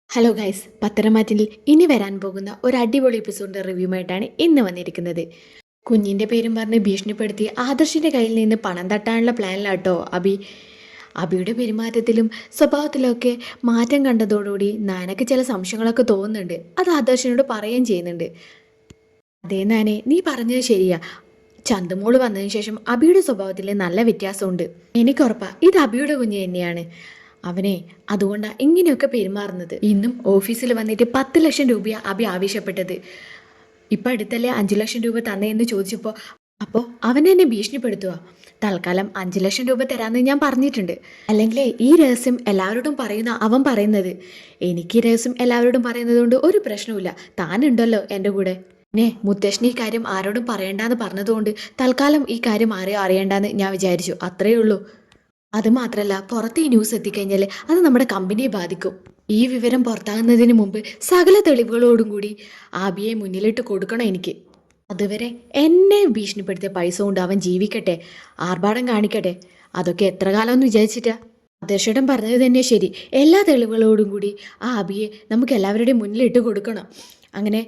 Hello guys, പത്തരമാറ്റിൽ ഇനി വരാൻ പോകുന്ന ഒരു അടിപൊളി എപ്പിസോഡിൻ്റെ റിവ്യൂമായിട്ടാണ് ഇന്ന് വന്നിരിക്കുന്നത്. കുഞ്ഞിൻ്റെ പേരും പറഞ്ഞ് ഭീഷണിപ്പെടുത്തി ആദർശിൻ്റെ കയ്യിൽ നിന്ന് പണം തട്ടാനുള്ള പ്ലാനിലാട്ടോ അബിയുടെ പെരുമാറ്റത്തിലും സ്വഭാവത്തിലൊക്കെ മാറ്റം കണ്ടതോടുകൂടി നാനക്ക് ചില സംശയങ്ങളൊക്കെ തോന്നുന്നുണ്ട്. അത് ആദർശിനോട് പറയുകയും ചെയ്യുന്നുണ്ട്. അതേ നാനെ, നീ പറഞ്ഞത് ശരിയാ. ചന്തുമോള് വന്നതിന് ശേഷം അബിയുടെ സ്വഭാവത്തിൽ നല്ല വ്യത്യാസമുണ്ട്. എനിക്കുറപ്പാ ഇത് അബിയുടെ കുഞ്ഞ് തന്നെയാണ്. അവനെ അതുകൊണ്ടാണ് ഇങ്ങനെയൊക്കെ പെരുമാറുന്നത്. ഇന്നും ഓഫീസിൽ വന്നിട്ട് 10 ലക്ഷം രൂപയാണ് അബി ആവശ്യപ്പെട്ടത്. ഇപ്പം അടുത്തല്ലേ 5 ലക്ഷം രൂപ തന്നേന്ന് ചോദിച്ചപ്പോൾ അവൻ എന്നെ ഭീഷണിപ്പെടുത്തുക. തൽക്കാലം 5 ലക്ഷം രൂപ തരാമെന്ന് ഞാൻ പറഞ്ഞിട്ടുണ്ട്. അല്ലെങ്കിൽ ഈ രഹസ്യം എല്ലാവരോടും പറയുന്ന അവൻ പറയുന്നത്. എനിക്ക് ഈ രഹസ്യം എല്ലാവരോടും പറയുന്നത് കൊണ്ട് ഒരു പ്രശ്നവുമില്ല. താനുണ്ടല്ലോ എൻ്റെ കൂടെ. പിന്നെ മുത്തശ്ശന് ഈ കാര്യം ആരോടും പറയണ്ടെന്ന് പറഞ്ഞതുകൊണ്ട് തൽക്കാലം ഈ കാര്യം ആരെയും അറിയണ്ടെന്ന് ഞാൻ വിചാരിച്ചു. അത്രയേ ഉള്ളൂ. അതുമാത്രമല്ല, പുറത്ത് ഈ ന്യൂസ് എത്തിക്കഴിഞ്ഞാൽ അത് നമ്മുടെ കമ്പനിയെ ബാധിക്കും. ഈ വിവരം പുറത്താകുന്നതിന് മുമ്പ് സകല തെളിവുകളോടും കൂടി ആബിയെ മുന്നിലിട്ട് കൊടുക്കണം എനിക്ക്. അതുവരെ എന്നെ ഭീഷണിപ്പെടുത്തിയ പൈസ കൊണ്ട് അവൻ ജീവിക്കട്ടെ, ആർഭാടം കാണിക്കട്ടെ. അതൊക്കെ എത്ര കാലമെന്ന് വിചാരിച്ചിട്ടാ? ആദർശേട്ടൻ പറഞ്ഞത് തന്നെ ശരി. എല്ലാ തെളിവുകളോടും കൂടി ആ ആബിയെ നമുക്ക് എല്ലാവരുടെയും മുന്നിലിട്ട് കൊടുക്കണം. അങ്ങനെ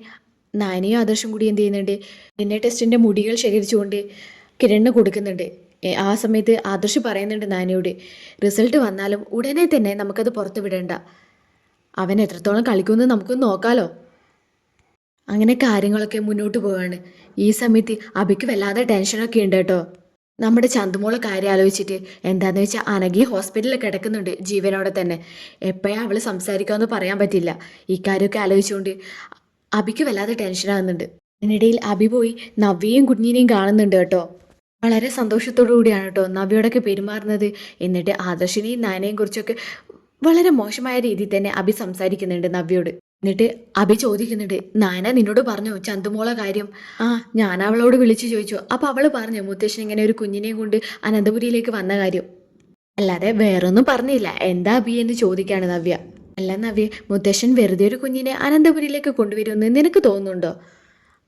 നാനിയും ആദർശം കൂടി എന്ത് ചെയ്യുന്നുണ്ട്, എന്നെ ടെസ്റ്റിൻ്റെ മുടികൾ ശേഖരിച്ചുകൊണ്ട് കിരണിന് കൊടുക്കുന്നുണ്ട്. ആ സമയത്ത് ആദർശ് പറയുന്നുണ്ട് നാനിയോട്, റിസൾട്ട് വന്നാലും ഉടനെ തന്നെ നമുക്കത് പുറത്ത് വിടേണ്ട. അവൻ എത്രത്തോളം കളിക്കുമെന്ന് നമുക്കൊന്ന് നോക്കാമല്ലോ. അങ്ങനെ കാര്യങ്ങളൊക്കെ മുന്നോട്ട് പോവാണ്. ഈ സമയത്ത് അബിക്ക് വല്ലാതെ ടെൻഷനൊക്കെ ഉണ്ട് കേട്ടോ. നമ്മുടെ ചന്തുമോളെ കാര്യം ആലോചിച്ചിട്ട് എന്താണെന്ന് വെച്ചാൽ അനഘി ഹോസ്പിറ്റലിൽ കിടക്കുന്നുണ്ട് ജീവനോടെ തന്നെ. എപ്പോഴാണ് അവൾ സംസാരിക്കാമെന്ന് പറയാൻ പറ്റില്ല. ഈ കാര്യമൊക്കെ ആലോചിച്ചുകൊണ്ട് അബിക്ക് വല്ലാതെ ടെൻഷനാകുന്നുണ്ട്. അതിനിടയിൽ അബി പോയി നവ്യയും കുഞ്ഞിനെയും കാണുന്നുണ്ട് കേട്ടോ. വളരെ സന്തോഷത്തോടു കൂടിയാണ് കേട്ടോ നവ്യയോടൊക്കെ പെരുമാറുന്നത്. എന്നിട്ട് ആദർശിനെയും നാനയെയും കുറിച്ചൊക്കെ വളരെ മോശമായ രീതിയിൽ തന്നെ അബി സംസാരിക്കുന്നുണ്ട് നവ്യയോട്. എന്നിട്ട് അബി ചോദിക്കുന്നുണ്ട്, നാന നിന്നോട് പറഞ്ഞോ ചന്തുമോളെ കാര്യം? ഞാൻ അവളോട് വിളിച്ചു ചോദിച്ചു. അപ്പോൾ അവൾ പറഞ്ഞു മുത്തശ്ശൻ ഇങ്ങനെ ഒരു കുഞ്ഞിനെയും കൊണ്ട് അനന്തപുരിയിലേക്ക് വന്ന കാര്യം. അല്ലാതെ വേറൊന്നും പറഞ്ഞില്ല. എന്താ അബി എന്ന് ചോദിക്കുകയാണ് നവ്യ. അല്ല നവ്യ, മുത്തശ്ശൻ വെറുതെ ഒരു കുഞ്ഞിനെ അനന്തപുരിയിലേക്ക് കൊണ്ടുവരുമെന്ന് നിനക്ക് തോന്നുന്നുണ്ടോ?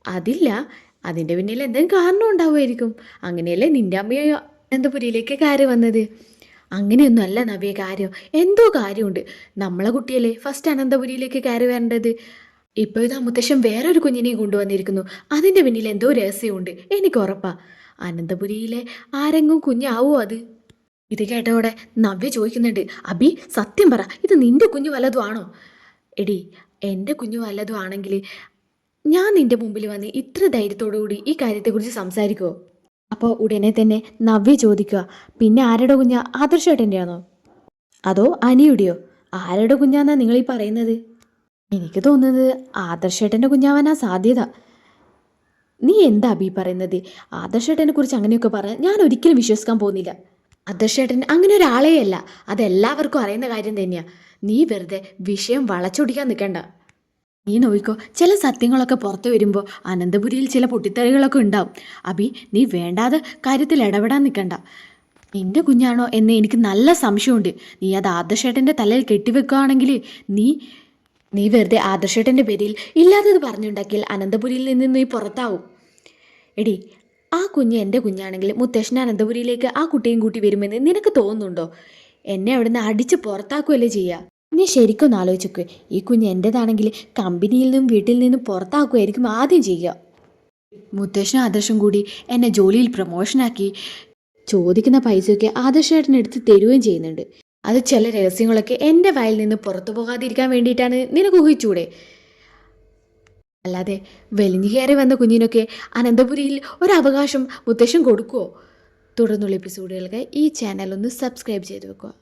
അതില്ല, അതിൻ്റെ പിന്നിൽ എന്തെങ്കിലും കാരണം ഉണ്ടാവുമായിരിക്കും. അങ്ങനെയല്ലേ നിൻ്റെ അമ്മയോ അനന്തപുരിയിലേക്ക് കയറി വന്നത്? അങ്ങനെയൊന്നും അല്ല നവ്യ കാര്യം. എന്തോ കാര്യമുണ്ട്. നമ്മളെ കുട്ടിയല്ലേ ഫസ്റ്റ് അനന്തപുരിയിലേക്ക് കയറി വരേണ്ടത്. ഇപ്പോൾ ഇതാ മുത്തശ്ശൻ വേറൊരു കുഞ്ഞിനെയും കൊണ്ടുവന്നിരിക്കുന്നു. അതിൻ്റെ പിന്നിൽ എന്തോ രഹസ്യമുണ്ട്. എനിക്ക് ഉറപ്പാ. അനന്തപുരിയിലെ ആരെങ്കിലും കുഞ്ഞാവോ അത്? ഇത് കേട്ടോടെ നവ്യ ചോദിക്കുന്നുണ്ട്, അബി സത്യം പറ, ഇത് നിൻ്റെ കുഞ്ഞു വല്ലതും ആണോ? എടി, എൻ്റെ കുഞ്ഞു വല്ലതും ആണെങ്കിൽ ഞാൻ നിന്റെ മുമ്പിൽ വന്ന് ഇത്ര ധൈര്യത്തോടുകൂടി ഈ കാര്യത്തെക്കുറിച്ച് സംസാരിക്കുമോ? അപ്പോൾ ഉടനെ തന്നെ നവ്യ ചോദിക്കുക, പിന്നെ ആരുടെ കുഞ്ഞാ? ആദർശേട്ടൻ്റെ ആണോ അതോ അനിയുടെയോ? ആരുടെ കുഞ്ഞാന്നാ നിങ്ങൾ ഈ പറയുന്നത്? എനിക്ക് തോന്നുന്നത് ആദർശേട്ടൻ്റെ കുഞ്ഞാവാനാ സാധ്യത. നീ എന്താ അബി പറയുന്നത്? ആദർശേട്ടനെ കുറിച്ച് അങ്ങനെയൊക്കെ പറഞ്ഞാൽ ഞാൻ ഒരിക്കലും വിശ്വസിക്കാൻ പോകുന്നില്ല. ആദർശേട്ടൻ അങ്ങനെ ഒരാളേ അല്ല. അതെല്ലാവർക്കും അറിയുന്ന കാര്യം തന്നെയാണ്. നീ വെറുതെ വിഷയം വളച്ചൊടിക്കാൻ നിൽക്കണ്ട. നീ നോക്കിക്കോ, ചില സത്യങ്ങളൊക്കെ പുറത്തു വരുമ്പോൾ അനന്തപുരിയിൽ ചില പൊട്ടിത്തെറികളൊക്കെ ഉണ്ടാവും. അബി, നീ വേണ്ടാതെ കാര്യത്തിൽ ഇടപെടാൻ നിൽക്കണ്ട. നിന്റെ കുഞ്ഞാണോ എന്ന് എനിക്ക് നല്ല സംശയമുണ്ട്. നീ അത് ആദർശേട്ടൻ്റെ തലയിൽ കെട്ടിവെക്കുകയാണെങ്കിൽ നീ വെറുതെ ആദർശേട്ടൻ്റെ പേരിൽ ഇല്ലാത്തത് പറഞ്ഞുണ്ടാക്കിയാൽ അനന്തപുരിയിൽ നിന്ന് നീ പുറത്താവും. എടി, ആ കുഞ്ഞ് എൻ്റെ കുഞ്ഞാണെങ്കിൽ മുത്തശ്ശൻ അനന്തപുരിയിലേക്ക് ആ കുട്ടിയും കൂട്ടി വരുമെന്ന് നിനക്ക് തോന്നുന്നുണ്ടോ? എന്നെ അവിടുന്ന് അടിച്ച് പുറത്താക്കുകയല്ലേ ചെയ്യുക. നീ ശരിക്കൊന്ന് ആലോചിക്കുക. ഈ കുഞ്ഞ് എൻ്റേതാണെങ്കിൽ കമ്പനിയിൽ നിന്നും വീട്ടിൽ നിന്നും പുറത്താക്കുകയായിരിക്കും ആദ്യം ചെയ്യുക. മുത്തശ്ശനും ആദർശം കൂടി എന്നെ ജോലിയിൽ പ്രൊമോഷനാക്കി ചോദിക്കുന്ന പൈസയൊക്കെ ആദർശേട്ടനെടുത്ത് തരുകയും ചെയ്യുന്നുണ്ട്. അത് ചില രഹസ്യങ്ങളൊക്കെ എൻ്റെ വയലിൽ നിന്ന് പുറത്തു പോകാതിരിക്കാൻ വേണ്ടിയിട്ടാണ് നിനക്ക് ഊഹിച്ചൂടെ? അല്ലാതെ വലിഞ്ഞു കയറി വന്ന കുഞ്ഞിനൊക്കെ അനന്തപുരിയിൽ ഒരവകാശം മുത്തശ്ശൻ കൊടുക്കുമോ? തുടർന്നുള്ള എപ്പിസോഡുകൾക്ക് ഈ ചാനൽ ഒന്ന് സബ്സ്ക്രൈബ് ചെയ്ത് വെക്കുക.